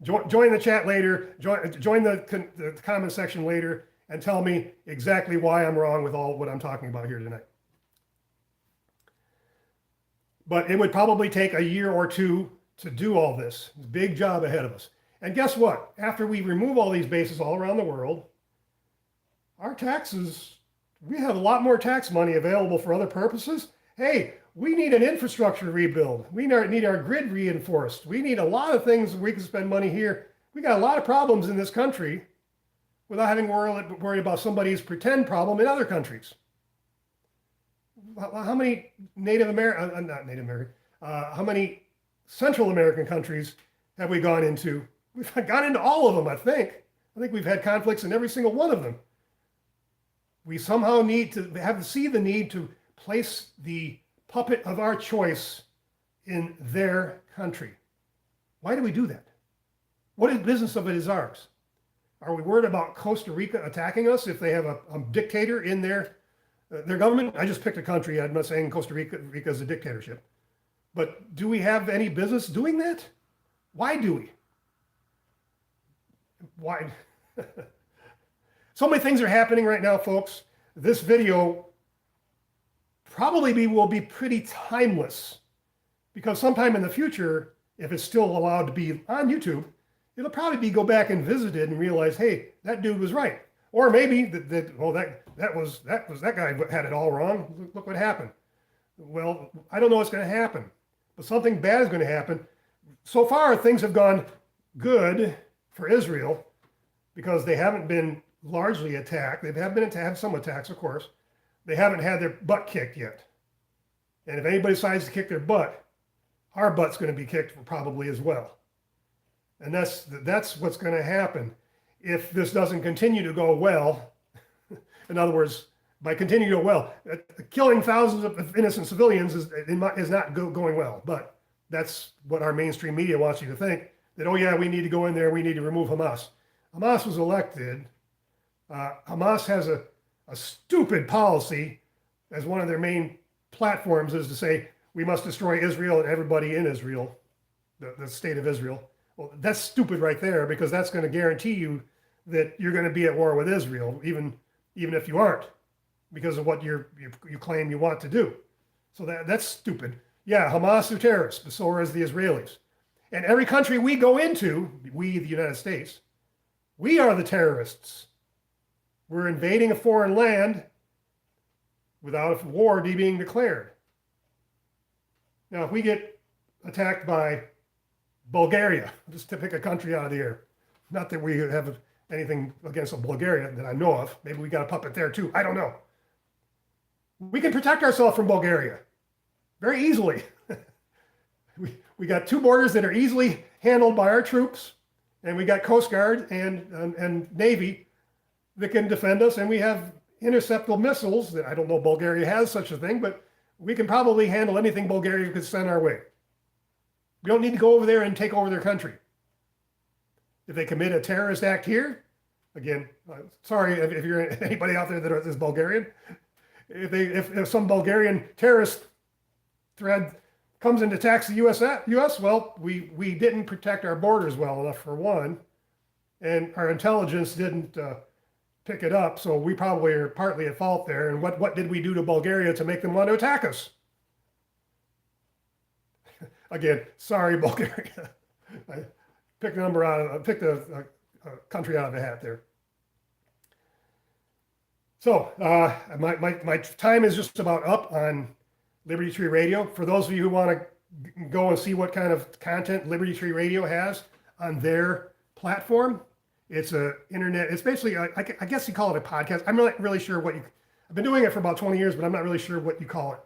Join the chat later. Join the comment section later and tell me exactly why I'm wrong with all what I'm talking about here tonight. But it would probably take a year or two to do all this. It's a big job ahead of us. And guess what? After we remove all these bases all around the world, our taxes, we have a lot more tax money available for other purposes. Hey, we need an infrastructure rebuild. We need our grid reinforced. We need a lot of things we can spend money here. We got a lot of problems in this country without having to worry about somebody's pretend problem in other countries. How many how many Central American countries have we gone into? We've gone into all of them, I think. I think we've had conflicts in every single one of them. We somehow need to see the need to place the puppet of our choice in their country. Why do we do that? What business of it is ours? Are we worried about Costa Rica attacking us if they have a dictator in their government? I just picked a country. I'm not saying Costa Rica is a dictatorship. But do we have any business doing that? Why do we? Why? So many things are happening right now, folks. This video probably will be pretty timeless, because sometime in the future, if it's still allowed to be on YouTube, it'll probably be go back and visit it and realize, hey, that dude was right. Or maybe that guy had it all wrong. Look what happened. Well, I don't know what's going to happen, but something bad is going to happen. So far, things have gone good for Israel because they haven't been largely attacked. They have been had some attacks, of course. They haven't had their butt kicked yet. And if anybody decides to kick their butt, our butt's going to be kicked probably as well. And that's what's going to happen if this doesn't continue to go well. In other words, by continuing to go well, killing thousands of innocent civilians is not going well. But that's what our mainstream media wants you to think, that, oh yeah, we need to go in there, we need to remove Hamas. Hamas was elected. Hamas has a stupid policy as one of their main platforms is to say, we must destroy Israel and everybody in Israel, the state of Israel. Well, that's stupid right there, because that's going to guarantee you that you're going to be at war with Israel, even if you aren't, because of what you claim you want to do. So that's stupid. Yeah, Hamas are terrorists, but so are the Israelis. And every country we go into, we, the United States, we are the terrorists. We're invading a foreign land without a war being declared. Now, if we get attacked by Bulgaria, just to pick a country out of the air, not that we have anything against Bulgaria that I know of. Maybe we got a puppet there too. I don't know. We can protect ourselves from Bulgaria very easily. we got two borders that are easily handled by our troops, and we got Coast Guard and Navy that can defend us, and we have interceptable missiles that I don't know Bulgaria has such a thing, but we can probably handle anything Bulgaria could send our way. We don't need to go over there and take over their country. If they commit a terrorist act here, again, sorry if you're anybody out there that is Bulgarian, if some Bulgarian terrorist thread comes and attacks the U.S., well, we didn't protect our borders well enough, for one, and our intelligence didn't pick it up, so we probably are partly at fault there. And what did we do to Bulgaria to make them want to attack us? Again, sorry, Bulgaria. I picked a country out of a hat there. So my time is just about up on Liberty Tree Radio. For those of you who want to go and see what kind of content Liberty Tree Radio has on their platform, it's it's basically, I guess you call it a podcast. I'm not really sure I've been doing it for about 20 years, but I'm not really sure what you call it.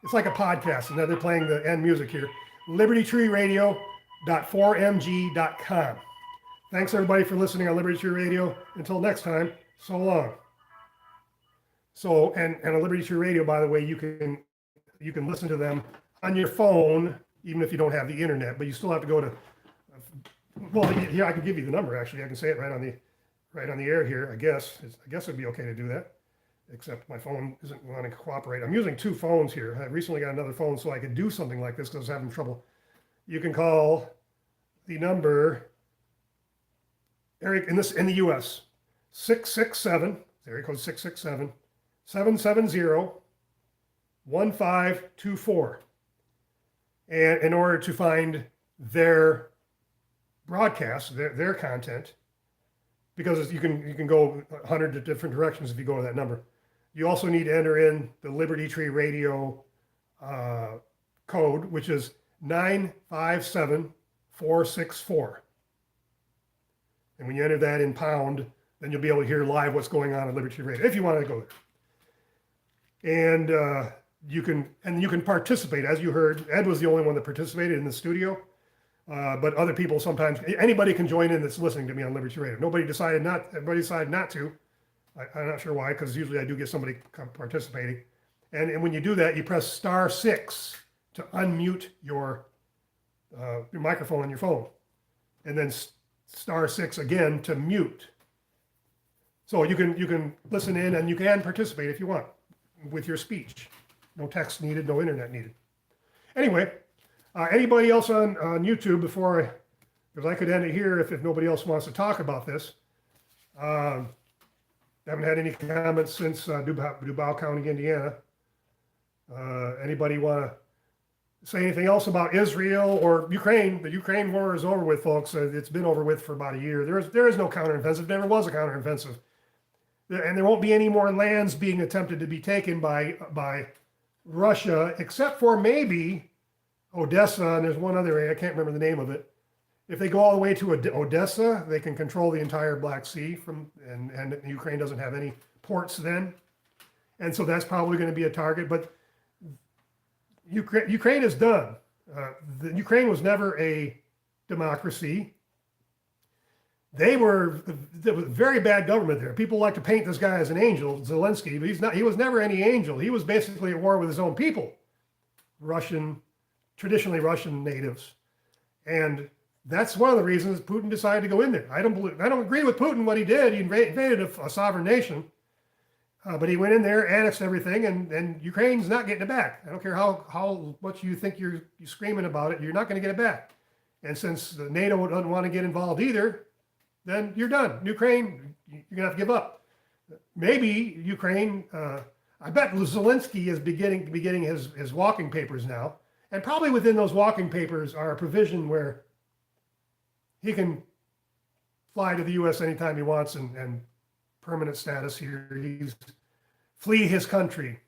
It's like a podcast, and now they're playing the end music here. libertytreeradio.4mg.com. Thanks everybody for listening on Liberty Tree Radio. Until next time, so long. So, and on Liberty Tree Radio, by the way, you can listen to them on your phone, even if you don't have the internet, but you still have to go to, well, here, I can give you the number, actually. I can say it right on the air here, I guess. I guess it'd be okay to do that, except my phone isn't wanting to cooperate. I'm using two phones here. I recently got another phone so I could do something like this because I was having trouble. You can call the number, Eric, in the U.S., 667, area code 667, 770-1524. And in order to find their broadcast, their content, because you can go 100 different directions if you go to that number. You also need to enter in the Liberty Tree Radio code, which is 957464. And when you enter that in pound, then you'll be able to hear live what's going on at Liberty Tree Radio, if you want to go there. And you can participate. As you heard, Ed was the only one that participated in the studio. But other people sometimes, anybody can join in that's listening to me on Liberty Radio. Everybody decided not to. I'm not sure why, because usually I do get somebody participating. And when you do that, you press *6 to unmute your microphone on your phone. And then *6 again to mute. So you can listen in and you can participate if you want with your speech. No text needed, no internet needed. Anyway. Anybody else on YouTube because I could end it here if nobody else wants to talk about this. Haven't had any comments since Duval County, Indiana. Anybody want to say anything else about Israel or Ukraine? The Ukraine war is over with, folks. It's been over with for about a year. There is no counteroffensive. Never was a counteroffensive. and there won't be any more lands being attempted to be taken by Russia, except for maybe Odessa, and there's one other area, I can't remember the name of it. If they go all the way to Odessa, they can control the entire Black Sea and Ukraine doesn't have any ports then. And so that's probably going to be a target, but Ukraine is done. Ukraine was never a democracy. There was very bad government there. People like to paint this guy as an angel, Zelensky, but he's not. He was never any angel. He was basically at war with his own people, traditionally Russian natives, and that's one of the reasons Putin decided to go in there. I don't agree with Putin what he did. He invaded a sovereign nation, but he went in there, annexed everything, and Ukraine's not getting it back. I don't care how much you think you're screaming about it. You're not going to get it back. And since the NATO doesn't want to get involved either, then you're done. Ukraine, you're going to have to give up. Maybe Ukraine, I bet Zelensky is beginning his walking papers now. And probably within those walking papers are a provision where he can fly to the U.S. anytime he wants and permanent status here. He's flee his country.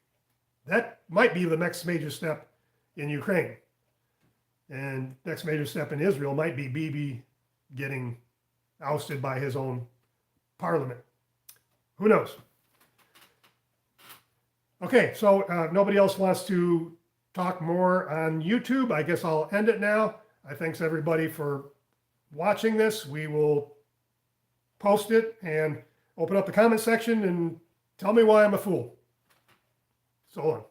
That might be the next major step in Ukraine. And next major step in Israel might be Bibi getting ousted by his own parliament. Who knows? Okay, so nobody else wants to talk more on YouTube. I guess I'll end it now. I thanks everybody for watching this. We will post it and open up the comment section and tell me why I'm a fool. So long.